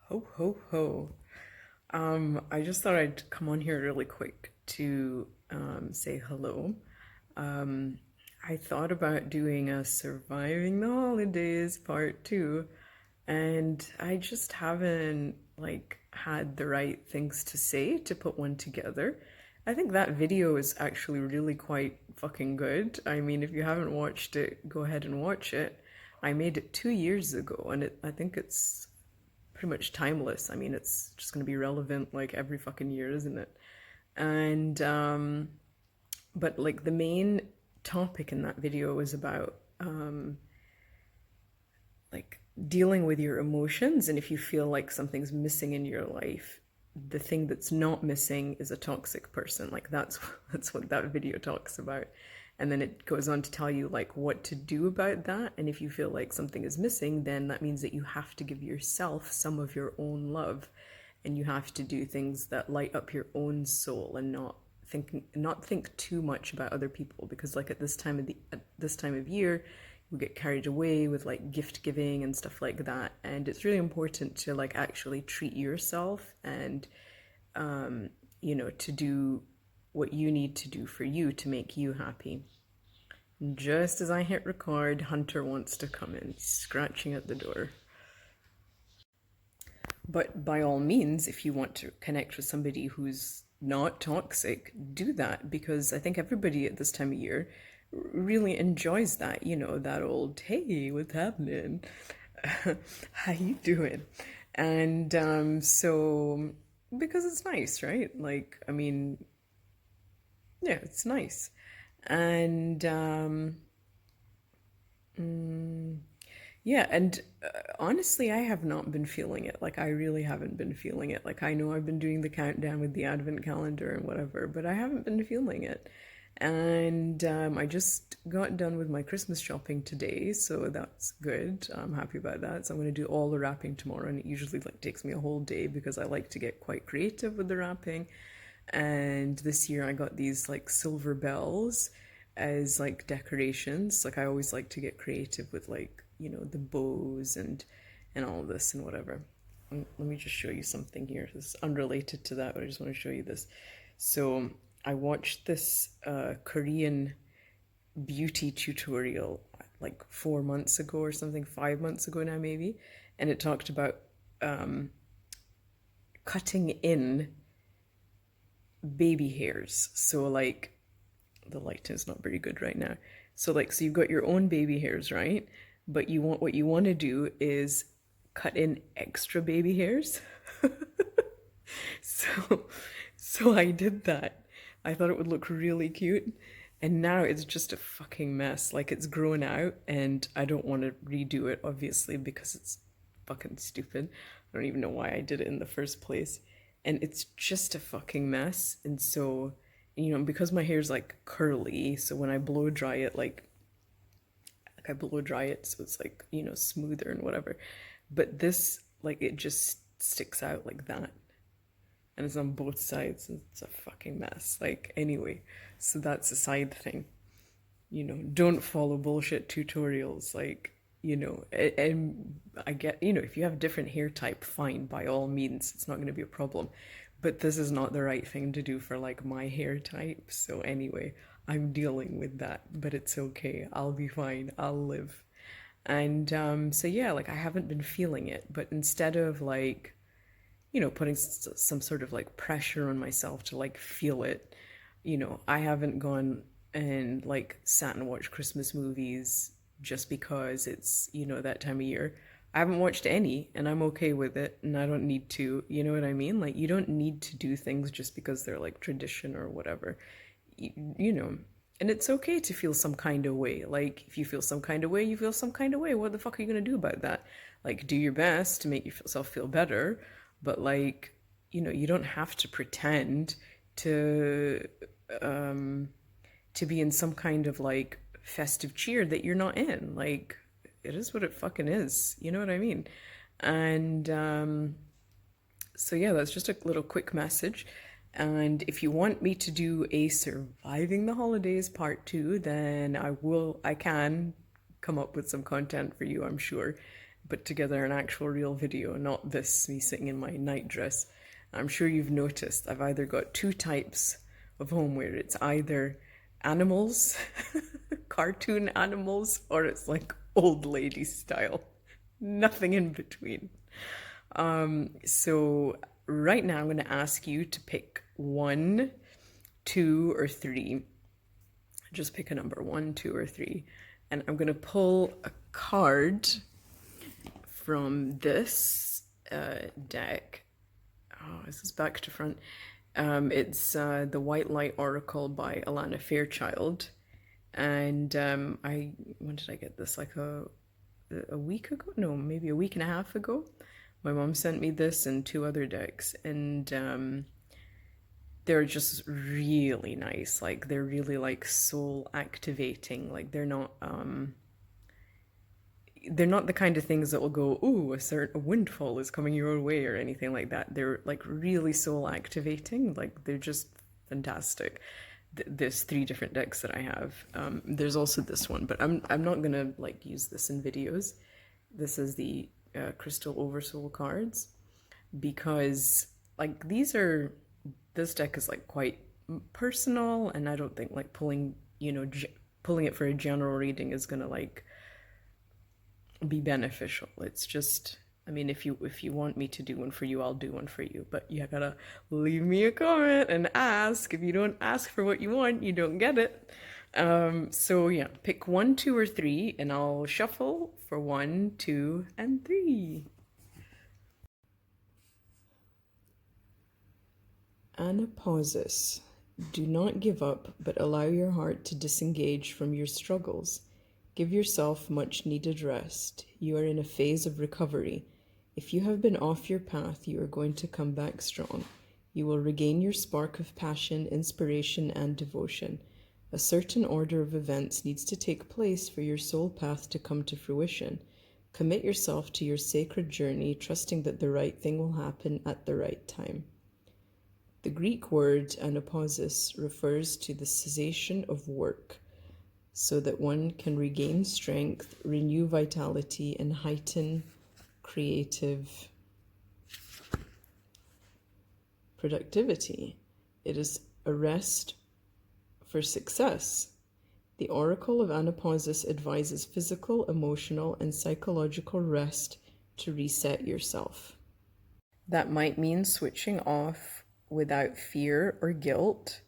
Ho, ho, ho. I just thought I'd come on here really quick to say hello. Um, I thought about doing a Surviving the Holidays part two, and I just haven't had the right things to say to put one together. I think that video is actually really quite fucking good. I mean, if you haven't watched it, go ahead and watch it. I made it 2 years ago, and I think it's pretty much timeless. I mean, it's just going to be relevant like every fucking year, isn't it? And but like the main topic in that video was about like dealing with your emotions, and if you feel like something's missing in your life, the thing that's not missing is a toxic person. Like that's what that video talks about. And then it goes on to tell you like what to do about that. And if you feel like something is missing, then that means that you have to give yourself some of your own love, and you have to do things that light up your own soul and not think too much about other people, because like at this time of year you get carried away with like gift giving and stuff like that, and it's really important to like actually treat yourself and to do what you need to do for you to make you happy. And just as I hit record, Hunter wants to come in, scratching at the door. But by all means, if you want to connect with somebody who's not toxic, do that, because I think everybody at this time of year really enjoys that, that old, hey, what's happening? How you doing? And so, because it's nice, right? Like, I mean, yeah, it's nice. And yeah, and honestly, I have not been feeling it. Like, I really haven't been feeling it. Like, I know I've been doing the countdown with the advent calendar and whatever, but I haven't been feeling it. And I just got done with my Christmas shopping today, so that's good. I'm happy about that. So I'm going to do all the wrapping tomorrow, and it usually like takes me a whole day because I like to get quite creative with the wrapping. And this year I got these like silver bells as like decorations. Like I always like to get creative with like, the bows and all this and whatever. Let me just show you something here. This is unrelated to that, but I just want to show you this. So I watched this Korean beauty tutorial like 4 months ago or something, 5 months ago now maybe, and it talked about cutting in baby hairs. So like the light is not very good right now. So you've got your own baby hairs, right? But what you want to do is cut in extra baby hairs. So so I did that. I thought it would look really cute. And now it's just a fucking mess. Like it's grown out, and I don't want to redo it obviously because it's fucking stupid. I don't even know why I did it in the first place. And it's just a fucking mess. And so, because my hair's like curly, so when I blow dry it, like I blow dry it so it's like, smoother and whatever. But this, like, it just sticks out like that. And it's on both sides. And it's a fucking mess. Like, anyway, so that's a side thing. Don't follow bullshit tutorials. Like, and I get, if you have a different hair type, fine, by all means, it's not going to be a problem. But this is not the right thing to do for like my hair type. So anyway, I'm dealing with that, but it's okay. I'll be fine. I'll live. And so yeah, like I haven't been feeling it, but instead of like, putting some sort of like pressure on myself to like feel it, I haven't gone and like sat and watched Christmas movies just because it's, that time of year. I haven't watched any, and I'm okay with it, and I don't need to. You know what I mean? Like, you don't need to do things just because they're like tradition or whatever. You know, and it's okay to feel some kind of way. Like, if you feel some kind of way, you feel some kind of way. What the fuck are you gonna do about that? Like, do your best to make yourself feel better, but like, you don't have to pretend to um to be in some kind of like festive cheer that you're not in. Like, it is what it fucking is. You know what I mean? And so yeah, that's just a little quick message. And if you want me to do a Surviving the Holidays part 2, then I can come up with some content for you, I'm sure. put together an actual real video, not this me sitting in my night dress. I'm sure you've noticed I've either got two types of homeware. It's either animals, cartoon animals, or it's like old lady style. Nothing in between. So right now I'm going to ask you to pick one, two, or three. Just pick a number, one, two, or three. And I'm going to pull a card from this deck. Oh, is this back to front? It's the White Light Oracle by Alana Fairchild. And when did I get this? Like a week ago? No, maybe a week and a half ago. My mom sent me this and two other decks, and they're just really nice. Like they're really like soul activating. Like they're not the kind of things that will go, ooh, a windfall is coming your way or anything like that. They're like really soul activating. Like they're just fantastic. There's three different decks that I have. There's also this one, but I'm not gonna like use this in videos. This is the Crystal Oversoul cards, because like this deck is like quite personal, and I don't think like pulling it for a general reading is gonna like be beneficial. It's just, I mean, if you want me to do one for you, I'll do one for you, but you gotta leave me a comment and ask. If you don't ask for what you want, you don't get it. So yeah, pick one, two, or three, and I'll shuffle for one, two, and three. Anapausis. Do not give up, but allow your heart to disengage from your struggles. Give yourself much needed rest. You are in a phase of recovery. If you have been off your path, you are going to come back strong. You will regain your spark of passion, inspiration, and devotion. A certain order of events needs to take place for your soul path to come to fruition. Commit yourself to your sacred journey, trusting that the right thing will happen at the right time. The Greek word anapausis refers to the cessation of work, so that one can regain strength, renew vitality, and heighten creative productivity. It is a rest for success. The Oracle of Anapausis advises physical, emotional, and psychological rest to reset yourself. That might mean switching off without fear or guilt.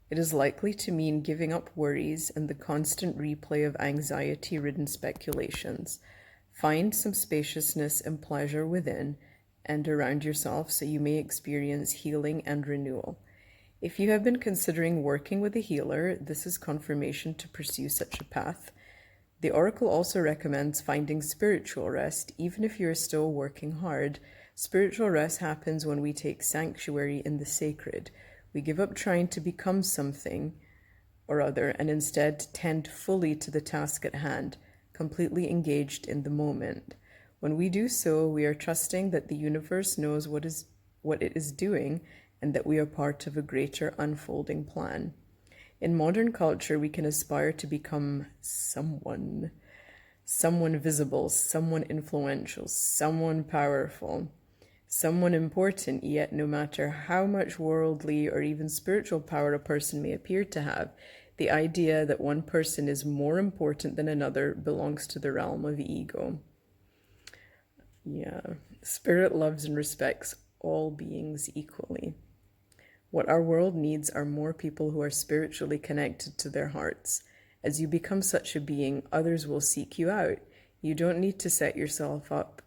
It is likely to mean giving up worries and the constant replay of anxiety-ridden speculations. Find some spaciousness and pleasure within and around yourself so you may experience healing and renewal. If you have been considering working with a healer, this is confirmation to pursue such a path. The Oracle also recommends finding spiritual rest, even if you are still working hard. Spiritual rest happens when we take sanctuary in the sacred. We give up trying to become something or other and instead tend fully to the task at hand, completely engaged in the moment. When we do so, we are trusting that the universe knows what it is doing and that we are part of a greater unfolding plan. In modern culture, we can aspire to become someone visible, someone influential, someone powerful, someone important, yet no matter how much worldly or even spiritual power a person may appear to have, the idea that one person is more important than another belongs to the realm of ego. Yeah, spirit loves and respects all beings equally. What our world needs are more people who are spiritually connected to their hearts. As you become such a being, others will seek you out. You don't need to set yourself up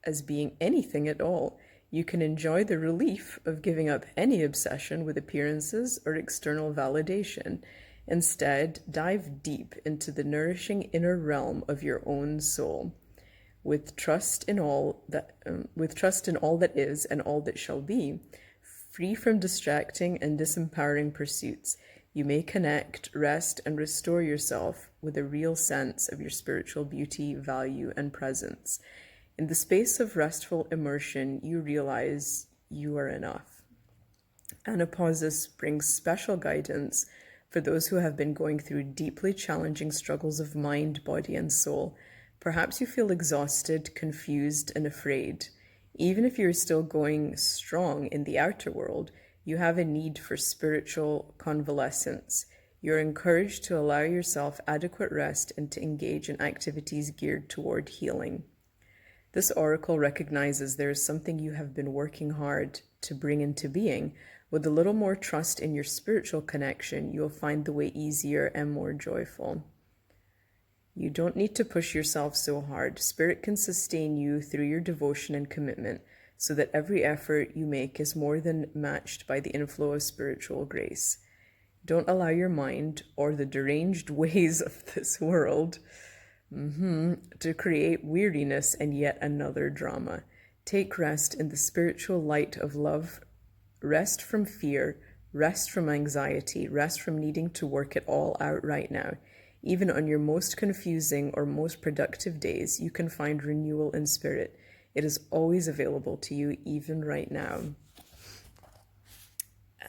as being anything at all. You can enjoy the relief of giving up any obsession with appearances or external validation. Instead, dive deep into the nourishing inner realm of your own soul. With trust in all that is and all that shall be, free from distracting and disempowering pursuits, you may connect, rest, and restore yourself with a real sense of your spiritual beauty, value, and presence. In the space of restful immersion, you realize you are enough. Anapausis brings special guidance for those who have been going through deeply challenging struggles of mind, body, and soul. Perhaps you feel exhausted, confused, and afraid. Even if you're still going strong in the outer world, you have a need for spiritual convalescence. You're encouraged to allow yourself adequate rest and to engage in activities geared toward healing. This oracle recognizes there is something you have been working hard to bring into being. With a little more trust in your spiritual connection, you'll find the way easier and more joyful. You don't need to push yourself so hard. Spirit can sustain you through your devotion and commitment, so that every effort you make is more than matched by the inflow of spiritual grace. Don't allow your mind or the deranged ways of this world to create weariness and yet another drama. Take rest in the spiritual light of love. Rest from fear, rest from anxiety, rest from needing to work it all out right now. Even on your most confusing or most productive days, you can find renewal in spirit. It is always available to you, even right now.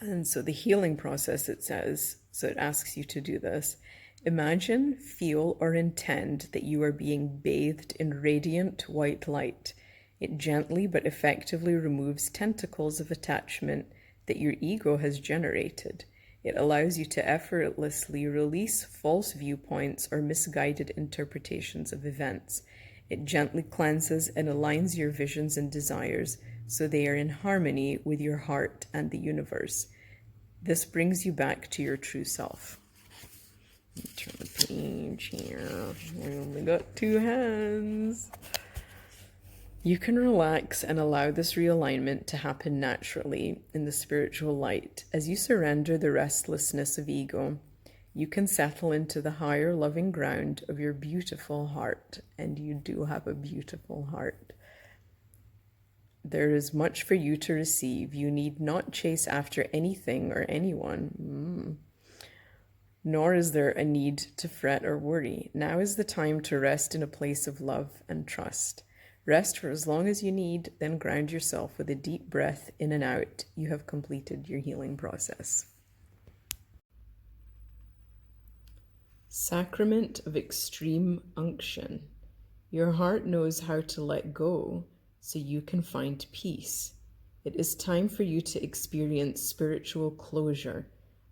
And so the healing process, it says, so it asks you to do this. Imagine, feel, or intend that you are being bathed in radiant white light. It gently but effectively removes tentacles of attachment that your ego has generated. It allows you to effortlessly release false viewpoints or misguided interpretations of events. It gently cleanses and aligns your visions and desires so they are in harmony with your heart and the universe. This brings you back to your true self. Turn the page here. I only got 2 hands. You can relax and allow this realignment to happen naturally in the spiritual light. As you surrender the restlessness of ego, you can settle into the higher loving ground of your beautiful heart. And you do have a beautiful heart. There is much for you to receive. You need not chase after anything or anyone. Nor is there a need to fret or worry. Now is the time to rest in a place of love and trust. Rest for as long as you need, then ground yourself with a deep breath in and out. You have completed your healing process. Sacrament of Extreme Unction. Your heart knows how to let go so you can find peace. It is time for you to experience spiritual closure.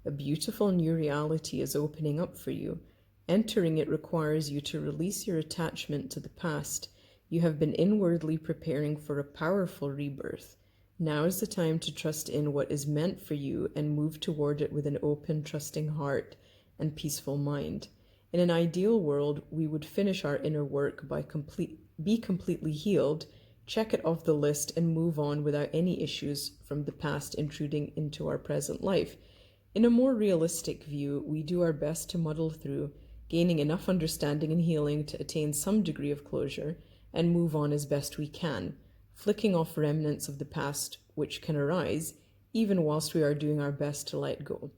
A beautiful new reality is opening up for you. Entering it requires you to release your attachment to the past. You have been inwardly preparing for a powerful rebirth. Now is the time to trust in what is meant for you and move toward it with an open, trusting heart and peaceful mind. In an ideal world, we would finish our inner work by be completely healed, check it off the list, and move on without any issues from the past intruding into our present life. In a more realistic view, we do our best to muddle through, gaining enough understanding and healing to attain some degree of closure, and move on as best we can, flicking off remnants of the past which can arise, even whilst we are doing our best to let go.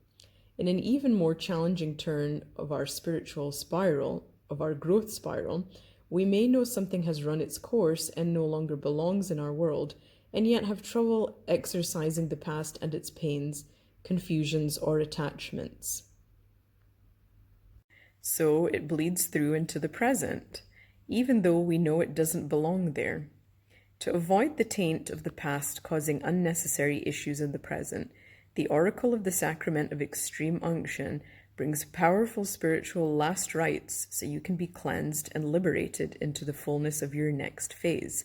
In an even more challenging turn of our spiritual spiral, of our growth spiral, we may know something has run its course and no longer belongs in our world, and yet have trouble exorcising the past and its pains, confusions, or attachments. So it bleeds through into the present, even though we know it doesn't belong there. To avoid the taint of the past causing unnecessary issues in the present, the Oracle of the Sacrament of Extreme Unction brings powerful spiritual last rites so you can be cleansed and liberated into the fullness of your next phase.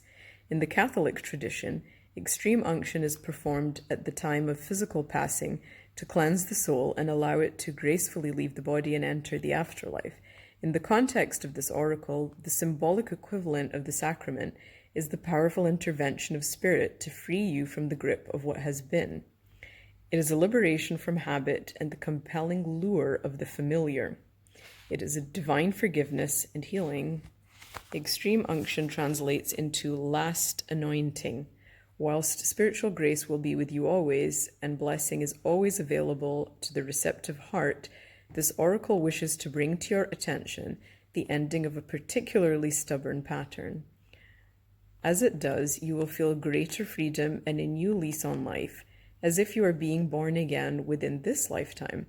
In the Catholic tradition, extreme unction is performed at the time of physical passing to cleanse the soul and allow it to gracefully leave the body and enter the afterlife. In the context of this oracle, the symbolic equivalent of the sacrament is the powerful intervention of spirit to free you from the grip of what has been. It is a liberation from habit and the compelling lure of the familiar. It is a divine forgiveness and healing. Extreme unction translates into last anointing. Whilst spiritual grace will be with you always, and blessing is always available to the receptive heart, this oracle wishes to bring to your attention the ending of a particularly stubborn pattern. As it does, you will feel greater freedom and a new lease on life, as if you are being born again within this lifetime.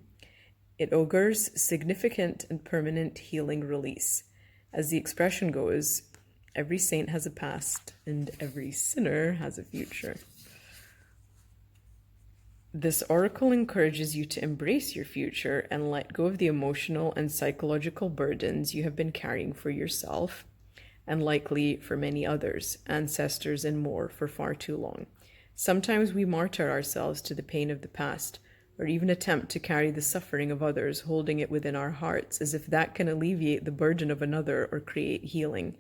It augurs significant and permanent healing release. As the expression goes, every saint has a past and every sinner has a future. This oracle encourages you to embrace your future and let go of the emotional and psychological burdens you have been carrying for yourself, and likely for many others, ancestors, and more for far too long. Sometimes we martyr ourselves to the pain of the past, or even attempt to carry the suffering of others, holding it within our hearts, as if that can alleviate the burden of another or create healing.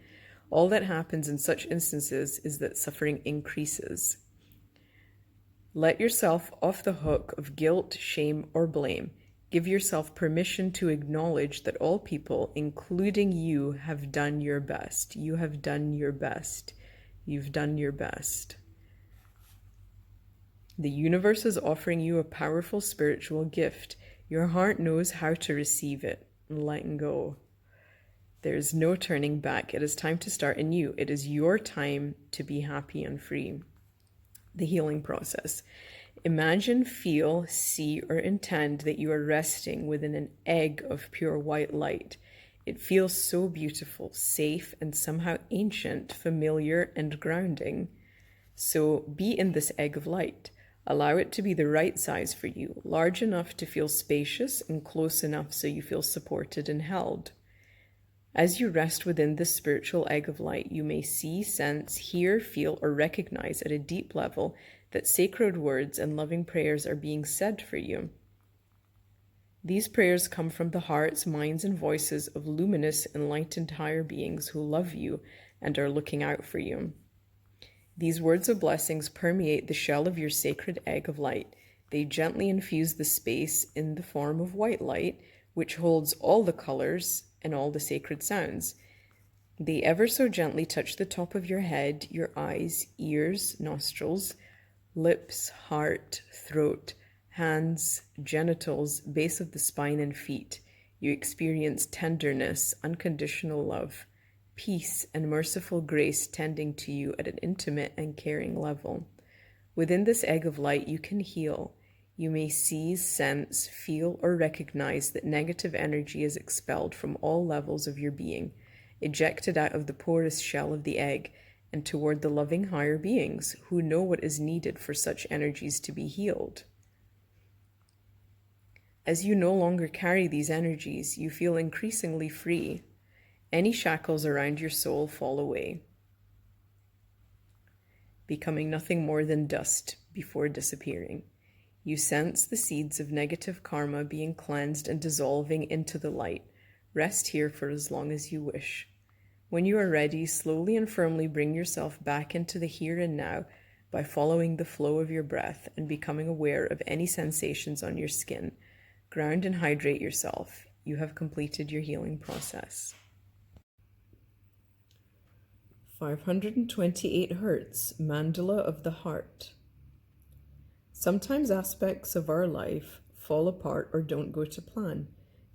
All that happens in such instances is that suffering increases. Let yourself off the hook of guilt, shame, or blame. Give yourself permission to acknowledge that all people, including you, have done your best. You have done your best. You've done your best. The universe is offering you a powerful spiritual gift. Your heart knows how to receive it. Letting go. There is no turning back. It is time to start anew. It is your time to be happy and free. The healing process. Imagine, feel, see, or intend that you are resting within an egg of pure white light. It feels so beautiful, safe, and somehow ancient, familiar, and grounding. So be in this egg of light. Allow it to be the right size for you, large enough to feel spacious and close enough so you feel supported and held. As you rest within this spiritual egg of light, you may see, sense, hear, feel, or recognize at a deep level that sacred words and loving prayers are being said for you. These prayers come from the hearts, minds, and voices of luminous, enlightened higher beings who love you and are looking out for you. These words of blessings permeate the shell of your sacred egg of light. They gently infuse the space in the form of white light, which holds all the colors and all the sacred sounds. They ever so gently touch the top of your head, your eyes, ears, nostrils, lips, heart, throat, hands, genitals, base of the spine, and feet. You experience tenderness, unconditional love, peace, and merciful grace tending to you at an intimate and caring level. Within this egg of light, you can heal. You may see, sense, feel, or recognize that negative energy is expelled from all levels of your being, ejected out of the porous shell of the egg, and toward the loving higher beings who know what is needed for such energies to be healed. As you no longer carry these energies, you feel increasingly free. Any shackles around your soul fall away, becoming nothing more than dust before disappearing. You sense the seeds of negative karma being cleansed and dissolving into the light. Rest here for as long as you wish. When you are ready, slowly and firmly bring yourself back into the here and now by following the flow of your breath and becoming aware of any sensations on your skin. Ground and hydrate yourself. You have completed your healing process. 528 Hertz, Mandala of the Heart. Sometimes aspects of our life fall apart or don't go to plan.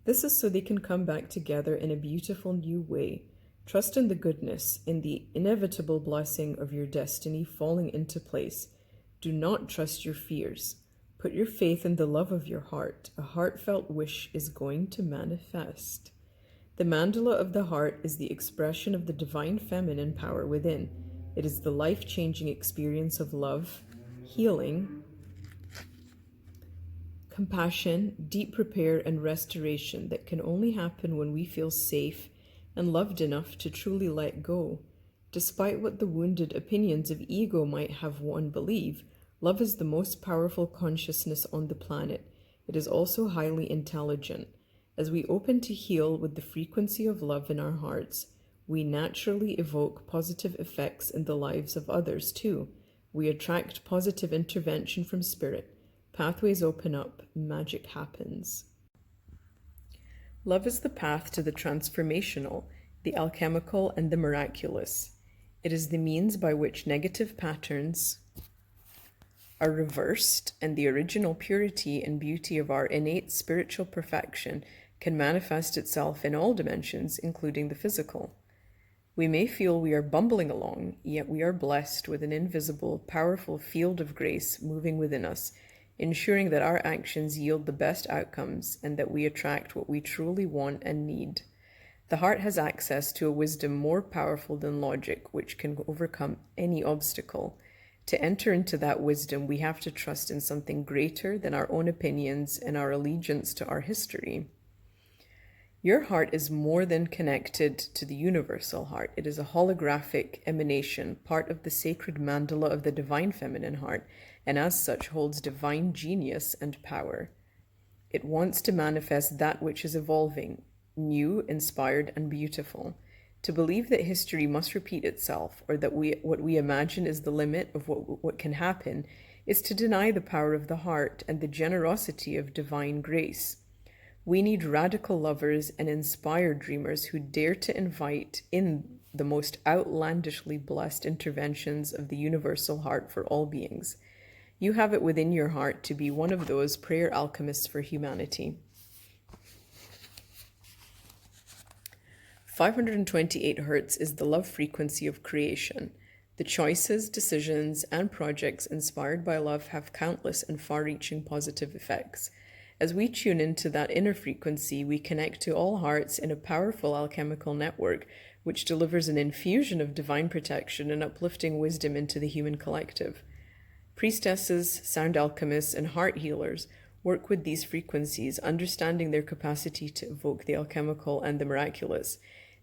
This is so they can come back together in a beautiful new way. Trust in the goodness, in the inevitable blessing of your destiny falling into place. Do not trust your fears. Put your faith in the love of your heart. A heartfelt wish is going to manifest. The mandala of the heart is the expression of the divine feminine power within. It is the life-changing experience of love, healing, compassion, deep repair, and restoration that can only happen when we feel safe and loved enough to truly let go. Despite what the wounded opinions of ego might have one believe, love is the most powerful consciousness on the planet. It is also highly intelligent. As we open to heal with the frequency of love in our hearts, we naturally evoke positive effects in the lives of others too. We attract positive intervention from spirit. Pathways open up, magic happens. Love is the path to the transformational, the alchemical, and the miraculous. It is the means by which negative patterns are reversed and the original purity and beauty of our innate spiritual perfection can manifest itself in all dimensions, including the physical. We may feel we are bumbling along, yet we are blessed with an invisible, powerful field of grace moving within us, ensuring that our actions yield the best outcomes and that we attract what we truly want and need. The heart has access to a wisdom more powerful than logic, which can overcome any obstacle. To enter into that wisdom, we have to trust in something greater than our own opinions and our allegiance to our history. Your heart is more than connected to the universal heart. It is a holographic emanation, part of the sacred mandala of the divine feminine heart, and as such holds divine genius and power. It wants to manifest that which is evolving, new, inspired, and beautiful. To believe that history must repeat itself, or that what we imagine is the limit of what can happen, is to deny the power of the heart and the generosity of divine grace. We need radical lovers and inspired dreamers who dare to invite in the most outlandishly blessed interventions of the universal heart for all beings. You have it within your heart to be one of those prayer alchemists for humanity. 528 Hz is the love frequency of creation. The choices, decisions, and projects inspired by love have countless and far-reaching positive effects. As we tune into that inner frequency, we connect to all hearts in a powerful alchemical network, which delivers an infusion of divine protection and uplifting wisdom into the human collective. Priestesses, sound alchemists, and heart healers work with these frequencies, understanding their capacity to evoke the alchemical and the miraculous.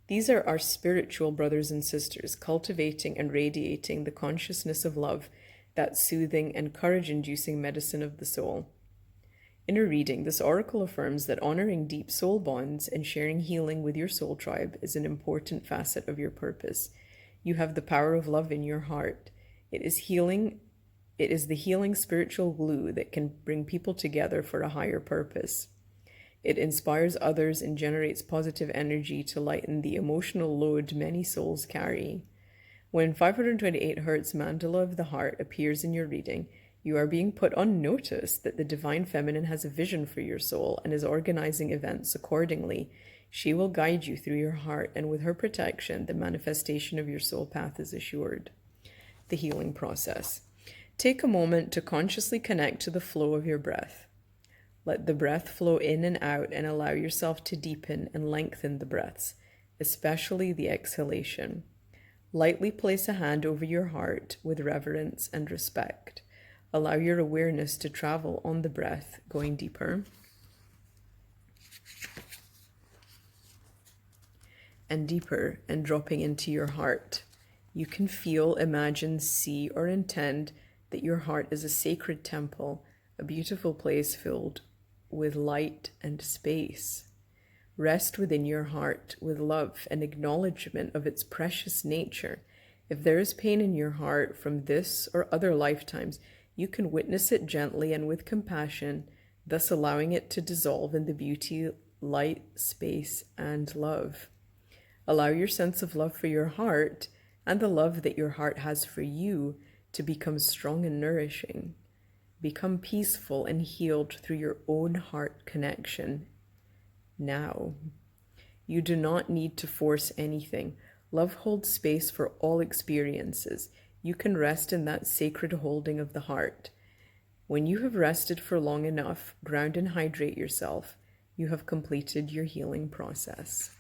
These are our spiritual brothers and sisters, cultivating and radiating the consciousness of love, that soothing and courage-inducing medicine of the soul. In a reading, this oracle affirms that honoring deep soul bonds and sharing healing with your soul tribe is an important facet of your purpose. You have the power of love in your heart. It is the healing spiritual glue that can bring people together for a higher purpose. It inspires others and generates positive energy to lighten the emotional load many souls carry. When 528 Hz mandala of the heart appears in your reading, you are being put on notice that the divine feminine has a vision for your soul and is organizing events accordingly. She will guide you through your heart, and with her protection, the manifestation of your soul path is assured. The healing process. Take a moment to consciously connect to the flow of your breath. Let the breath flow in and out and allow yourself to deepen and lengthen the breaths, especially the exhalation. Lightly place a hand over your heart with reverence and respect. Allow your awareness to travel on the breath, going deeper and deeper and dropping into your heart. You can feel, imagine, see, or intend that your heart is a sacred temple, a beautiful place filled with light and space. Rest within your heart with love and acknowledgement of its precious nature. If there is pain in your heart from this or other lifetimes, you can witness it gently and with compassion, thus allowing it to dissolve in the beauty, light, space, and love. Allow your sense of love for your heart and the love that your heart has for you to become strong and nourishing. Become peaceful and healed through your own heart connection. Now, you do not need to force anything. Love holds space for all experiences. You can rest in that sacred holding of the heart. When you have rested for long enough, ground and hydrate yourself. You have completed your healing process.